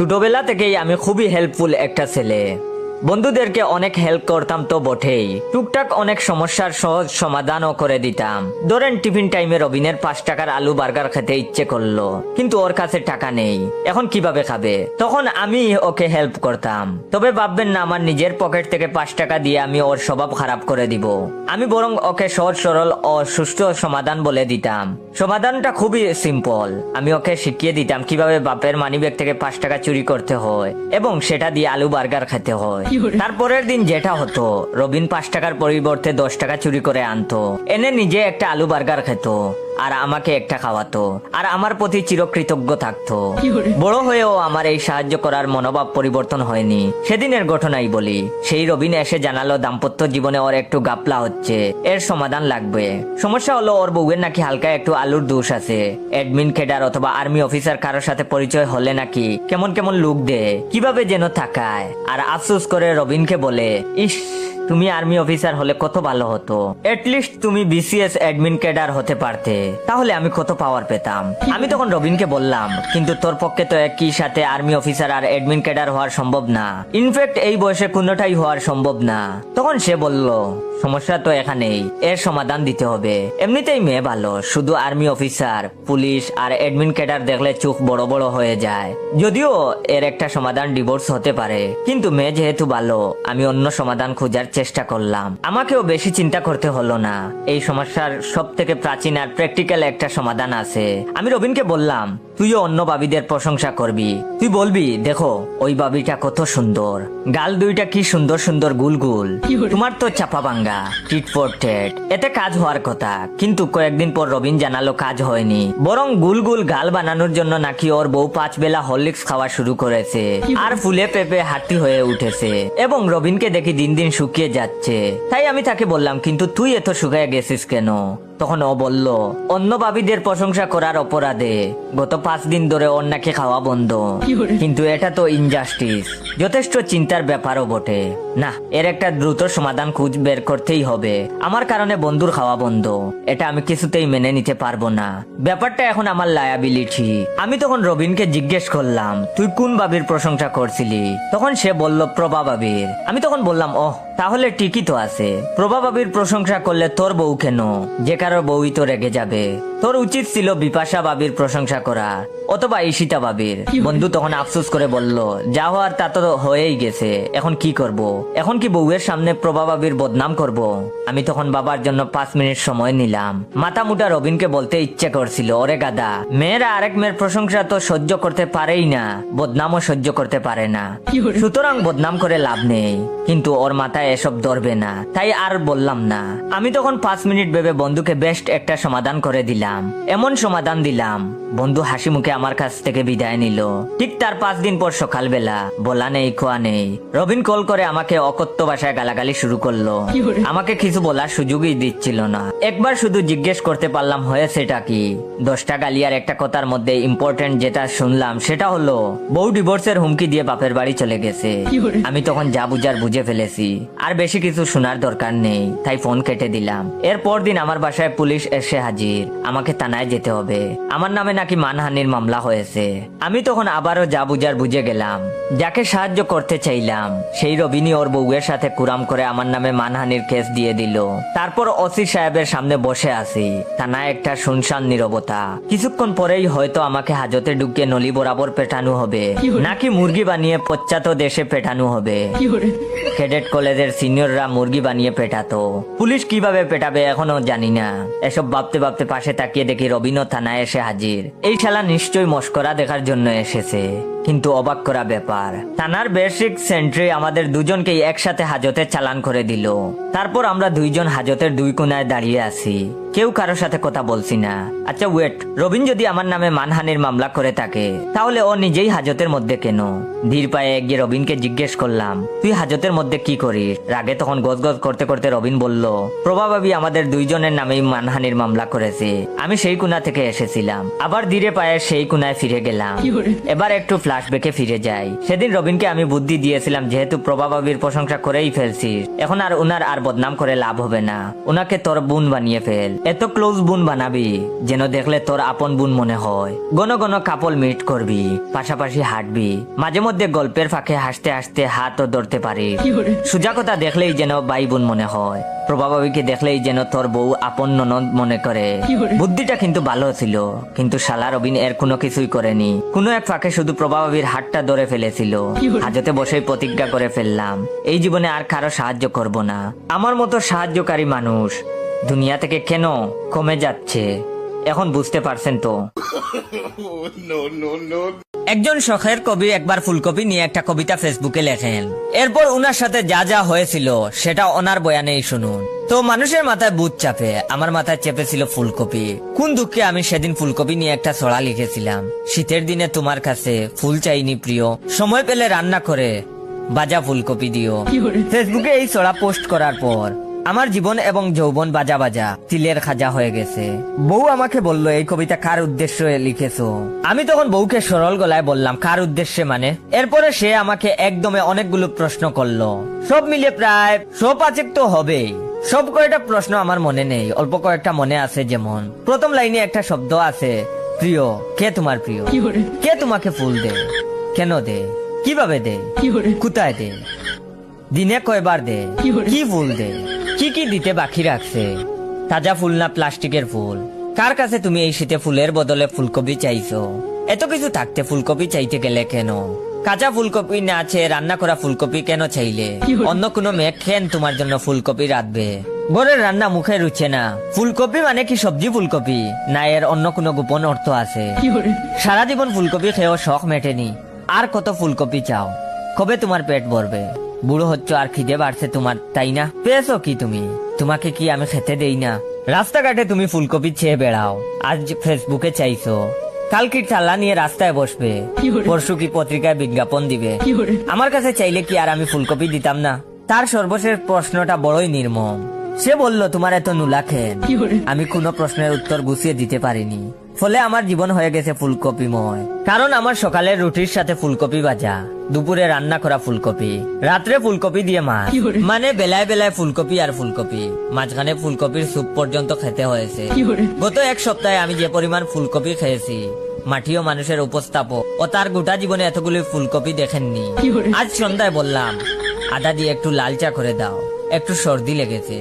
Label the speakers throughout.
Speaker 1: ছোটবেলা থেকেই আমি খুবই হেল্পফুল একটা ছেলে। বন্ধুদেরকে অনেক হেল্প করতাম তো বটেই, টুকটাক অনেক সমস্যার সহজ সমাধানও করে দিতাম। ধরেন টিফিন টাইমে রবিনের 5 টাকার আলু বার্গার খেতে ইচ্ছে করলো, কিন্তু ওর কাছে টাকা নেই, এখন কিভাবে খাবে? তখন আমি ওকে হেল্প করতাম। তবে ভাববেন না আমার নিজের পকেট থেকে 5 টাকা দিয়ে আমি ওর স্বভাব খারাপ করে দিব। আমি বরং ওকে সহজ সরল ও সুষ্ঠু সমাধান বলে দিতাম। সমাধানটা খুবই সিম্পল। আমি ওকে শিখিয়ে দিতাম কিভাবে বাপের মানিব্যাগ থেকে 5 টাকা চুরি করতে হয় এবং সেটা দিয়ে আলু বার্গার খেতে হয়। তারপরের দিন যেটা হতো, রবিন 5 টাকার পরিবর্তে 10 টাকা চুরি করে আনতো, এনে নিজে একটা আলু বার্গার খেত আর আমাকে একটা খাওয়াতো, আর আমার প্রতি চিরকৃতজ্ঞ থাকতো। বড় হয়েও আমার এই সাহায্য করার মনোভাব পরিবর্তন হয়নি। সেদিনের ঘটনাই বলি। সেই রবিন এসে জানালো দাম্পত্য জীবনে ওর একটু গাপলা হচ্ছে, এর সমাধান লাগবে। সমস্যা হলো ওর বউয়ের নাকি হালকা একটু আলুর দোষ আছে। অ্যাডমিন ক্যাডার অথবা আর্মি অফিসার কারোর সাথে পরিচয় হলে নাকি কেমন কেমন লুক দেয়, কিভাবে যেন তাকায়। আর আফসোস করে রবিনকে বলে, ইস তুমি আর্মি অফিসার হলে কত ভালো হতো, এটলিস্ট তুমি বিসিএস অ্যাডমিন ক্যাডার হতে পারতে, তাহলে আমি কত পাওয়ার পেতাম। আমি তখন রবিনকে বললাম, কিন্তু তোর পক্ষে তো একই সাথে আর্মি অফিসার আর অ্যাডমিন ক্যাডার হওয়ার সম্ভব না, ইনফ্যাক্ট এই বয়সে কোনোটাই হওয়ার সম্ভব না। তখন সে বলল, সমস্যা তো এখানেই, এর সমাধান দিতে হবে। এমনিতেই মেয়ে ভালো, শুধু আর্মি অফিসার, পুলিশ আর অ্যাডমিন ক্যাডার দেখলে চোখ বড় বড় হয়ে যায়। যদিও এর একটা সমাধান ডিভোর্স হতে পারে, কিন্তু মেয়ে যেহেতু ভালো, আমি অন্য সমাধান খোঁজার চেষ্টা করলাম। আমাকেও বেশি চিন্তা করতে হলো না। এই সমস্যার সব থেকে প্রাচীন আর প্র্যাকটিক্যাল একটা সমাধান আছে। আমি রবিনকে বললাম, তুইও অন্য বাবিদের প্রশংসা করবি। তুই বলবি, দেখো ওই বাবিটা কত সুন্দর, গাল দুইটা কি সুন্দর সুন্দর গুল গুল, তোমার তো চাপা ভাঙ্গা, টিট ফর টেট। এতে কাজ হওয়ার কথা, কিন্তু কয়েকদিন পর রবিন জানালো কাজ হয়নি, বরং গুল গুল গাল বানানোর জন্য নাকি ওর বউ 5 বেলা হরলিক্স খাওয়া শুরু করেছে আর ফুলে পেঁপে হাঁটি হয়ে উঠেছে, এবং রবিনকে দেখি দিন দিন শুকিয়ে যাচ্ছে। তাই আমি তাকে বললাম, কিন্তু তুই এত শুকিয়ে গেছিস কেন? তখন ও বলল, অন্য বাবিদের প্রশংসা করার অপরাধে গত 5 দিন ধরে ওর নাকি খাওয়া বন্ধ। কিন্তু এটা তো ইনজাস্টিস, যথেষ্ট চিন্তার ব্যাপারও বটে। না, এর একটা দ্রুত সমাধান খুঁজ বের করতেই হবে। আমার কারণে বন্ধুর খাওয়া বন্ধ, এটা আমি কিছুতেই মেনে নিতে পারবো না। ব্যাপারটা এখন আমার লায়াবিলিটি। আমি তখন রবিনকে জিজ্ঞেস করলাম, তুই কোন বাবির প্রশংসা করছিলি? তখন সে বলল, প্রভা বাবির। আমি তখন বললাম, ওহ তাহলে ঠিকই তো আছে। প্রভা বাবির প্রশংসা করলে তোর বউ কেন? যে কারোর বউই তো রেগে যাবে। তোর উচিত ছিল বিপাশা বাবির প্রশংসা করা, অথবা ঈশিতা বাবির। বন্ধু তখন আফসোস করে বলল, যা হওয়ার তা তো হয়েই গেছে, এখন কি করব? এখন কি বউয়ের সামনে প্রভা বাবির বদনাম করব? আমি তখন বাবার জন্য 5 মিনিট সময় নিলাম। মাথা মুটা রবিনকে বলতে ইচ্ছে করছিল, ওরে গাদা, মেয়েরা আরেক মেয়ের প্রশংসা তো সহ্য করতে পারেই না, বদনামও সহ্য করতে পারে না, সুতরাং বদনাম করে লাভ নেই। কিন্তু ওর মাথায় এসব ধরবে না, তাই আর বললাম না। আমি তখন 5 মিনিট ভেবে বন্ধুকে বেস্ট একটা সমাধান করে দিলাম। এমন সমাধান দিলাম, বন্ধু হাসি মুখে আমার কাছ থেকে বিদায় নিল। ঠিক তার 5 দিন পর সকালবেলা, বলা নেই খোয়া নেই, রবিন কল করে আমাকে অকথ্য ভাষায় গালাগালি শুরু করলো। আমাকে কিছু বলার সুযোগই দিচ্ছিল না। একবার শুধু জিজ্ঞেস করতে পারলাম, হয়েছেটা কি? 10টা গালি আর একটা কথার মধ্যে ইম্পর্টেন্ট যেটা শুনলাম সেটা হলো, বউ ডিভোর্সের হুমকি দিয়ে বাপের বাড়ি চলে গেছে। আমি তখন যা বুঝার বুঝে ফেলেছি, আর বেশি কিছু শোনার দরকার নেই, তাই ফোন কেটে দিলাম। এরপর দিন আমার বাসায় পুলিশ এসে হাজির। আমাকে থানায় যেতে হবে, আমার নামে নাকি মানহানির মামলা হয়েছে। আমি তখন আবারও যা বুঝার বুঝে গেলাম। যাকে সাহায্য করতে চাইলাম সেই রবিনী ওর বউয়ের সাথে কুরাম করে আমার নামে মানহানির কেস দিয়ে দিল। তারপর ওসি সাহেবের সামনে বসে আছি। থানায় একটা শুনশান নীরবতা। কিছুক্ষণ পরেই হয়তো আমাকে হাজতে ঢুকিয়ে নলি বরাবর পেটানো হবে, নাকি মুরগি বানিয়ে পশ্চাৎ দেশে পেটানো হবে। ক্যাডেট কলেজের সিনিয়ররা মুরগি বানিয়ে পেটাতো, পুলিশ কিভাবে পেটাবে এখনো জানি না। এসব ভাবতে ভাবতে পাশে তাকিয়ে দেখি রবিনও থানায় এসে হাজির। এই শালা নিশ্চয়ই মস্করা দেখার জন্য এসেছে। কিন্তু অবাক করা ব্যাপার, থানার বেসিক সেন্ট্রি আমাদের দুজনকেই একসাথে হাজতে চালান করে দিল। তারপর আমরা দুইজন হাজতের 2 কোণায় দাঁড়িয়ে আছি, কেউ কারোর সাথে কথা বলছি না। আচ্ছা ওয়েট, রবিন যদি আমার নামে মানহানির মামলা করে থাকে, তাহলে ও নিজেই হাজতের মধ্যে কেন? ধীর পায়ে গিয়ে রবিনকে জিজ্ঞেস করলাম, তুই হাজতের মধ্যে কি করিস? রাগে তখন গজগজ করতে করতে রবিন বলল, প্রভাবী আমাদের দুইজনের নামেই মানহানির মামলা করেছে, আমি সেই কোণা থেকে এসেছিলাম। আবার ধীরে পায়ে সেই কোণায় ফিরে গেলাম। এবার একটু ফ্ল্যাশব্যাকে ফিরে যাই। সেদিন রবিনকে আমি বুদ্ধি দিয়েছিলাম, যেহেতু প্রভা ভাবির প্রশংসা করেই ফেলছিস, এখন আর উনার আর বদনাম করে লাভ হবে না। উনাকে তোর বোন বানিয়ে ফেল, এত ক্লোজ বোন বানাবি যেন দেখলে তোর আপন বোন মনে হয়। ঘন ঘন কাপল মিট করবি, পাশাপাশি হাঁটবি, মাঝে মধ্যে গল্পের ফাঁকে হাসতে হাসতে হাতও ধরতে পারিস। সুজা কথা দেখলেই যেন ভাই বোন মনে হয়, প্রভা ভাবিকে দেখলেই যেন তোর বউ আপন ননদ মনে করে। বুদ্ধিটা কিন্তু ভালো ছিল, কিন্তু শালা রবিন এর কোনো কিছুই করেনি। কোনো এক ফাঁকে শুধু প্রভা ভাবির হাতটা ধরে ফেলেছিল। হাজতে বসেই প্রতিজ্ঞা করে ফেললাম, এই জীবনে আর কারো সাহায্য করব না। আমার মতো সাহায্যকারী মানুষ দুনিয়া থেকে কেন কমে যাচ্ছে এখন বুঝতে পারছেন তো? একজন শখের কবি একবার ফুলকপি নিয়ে একটা কবিতা ফেসবুকে লেখেন। এরপর উনার সাথে যা যা হয়েছিল সেটা ওনার বয়ানেই শুনুন। তো মানুষের মাথায় বুট চাপে, আমার মাথায় চেপেছিল ফুলকপি। কোন দুঃখে আমি সেদিন ফুলকপি নিয়ে একটা ছড়া লিখেছিলাম, শীতের দিনে তোমার কাছে ফুল চাইনি প্রিয়, সময় পেলে রান্না করে বাজা ফুলকপি দিও। ফেসবুকে এই ছড়া পোস্ট করার পর আমার জীবন এবং যৌবন বাজা বাজা তিলের খাজা হয়ে গেছে। বউ আমাকে বলল, এই কবিতা কার উদ্দেশ্যে লিখেছো? আমি তখন বউকে সরল গলায় বললাম, কার উদ্দেশ্যে মানে? এরপরে সে আমাকে একদমে অনেকগুলো প্রশ্ন করলো, সব মিলিয়ে প্রায় 105 তো হবেই। সব কয়টা প্রশ্ন আমার মনে নেই, অল্প কয়েকটা মনে আছে। যেমন প্রথম লাইনে একটা শব্দ আছে, প্রিয়। কে তোমার প্রিয়? কে তোমাকে ফুল দে? কেন দে? কিভাবে দে? কোথায় দে? দিনে কয়বার দে? কি ফুল দে? কি কি দিতে বাকি রাখছে? তাজা ফুল না প্লাস্টিকের ফুল? কার কাছে তুমি এই শীতে ফুলের বদলে ফুলকপি চাইছো? এত কিছু থাকতে ফুলকপি চাইতে গেলে কেন? কাঁচা ফুলকপি না আছে, রান্না করা ফুলকপি কেন চাইলে? অন্য কোনো মেয়ে কেন তোমার জন্য ফুলকপি রাঁধবে? ঘরের রান্না মুখে রুচে না, ফুলকপি মানে কি সবজি ফুলকপি? না এর অন্য কোনো গোপন অর্থ আছে? সারা জীবন ফুলকপি খেয়েও শখ মেটেনি, আর কত ফুলকপি চাও? কবে তোমার পেট ভরবে? বুড়ো হচ্ছ আর খিদে বাড়ছে তোমার, তাই না? পেয়েছো কি তুমি? তোমাকে কি আমি খেতে দেই না? রাস্তাঘাটে তুমি ফুলকপি চেয়ে বেড়াও, আজ ফেসবুকে চাইছো, কাল কি চাল্লা নিয়ে রাস্তায় বসবে, পরশু কি পত্রিকায় বিজ্ঞাপন দিবে। আমার কাছে চাইলে কি আর আমি ফুলকপি দিতাম না? তার সর্বশেষ প্রশ্নটা বড়ই নির্মম। সে বলল, তোমার এত নুলা খেন। আমি কোনো প্রশ্নের উত্তর গুছিয়ে দিতে পারিনি, ফলে আমার জীবন হয়ে গেছে ফুলকপিময়। কারণ আমার সকালের রুটির সাথে ফুলকপি ভাজা, দুপুরে রান্না করা ফুলকপি, রাত্রে ফুলকপি দিয়ে মাছ, মানে বেলায় বেলায় ফুলকপি আর ফুলকপি, মাঝখানে ফুলকপির স্যুপ পর্যন্ত খেতে হয়েছে। গত এক সপ্তাহে আমি যে পরিমাণ ফুলকপি খেয়েছি, মাটিও মানুষের উপস্থাপক ও তার গোটা জীবনে এতগুলি ফুলকপি দেখেননি। আজ সন্ধ্যায় বললাম, আদা দিয়ে একটু লাল চা করে দাও, একটু সর্দি লেগেছে।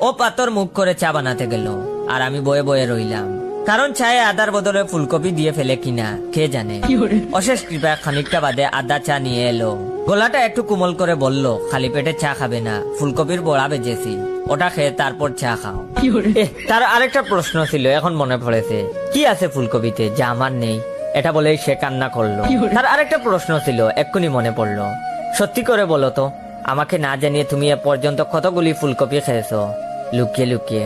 Speaker 1: ও পাতর মুখ করে চা বানাতে গেল, আর আমি বয়ে বয়ে রইলাম। কারণ চায়ে আদার বদলে ফুলকপি দিয়ে ফেলে কিনা কে জানে। অশেষ কৃপা খানিকটা বাদে আদা চা নিয়ে এলো। গলাটা একটু কোমল করে বলল, খালি পেটে চা খাবে না, ফুলকপির বড়া বেজেছি, ওটা খেয়ে তারপর চা খাও। তার আরেকটা প্রশ্ন ছিল, এখন মনে পড়েছে, কি আছে ফুলকপিতে যা আমার নেই? এটা বলেই সে কান্না করলো। তার আরেকটা প্রশ্ন ছিল, এক্ষুনি মনে পড়লো, সত্যি করে বলো তো, আমাকে না জানিয়ে তুমি এ পর্যন্ত কতগুলি ফুলকপি খেয়েছো লুকিয়ে লুকিয়ে?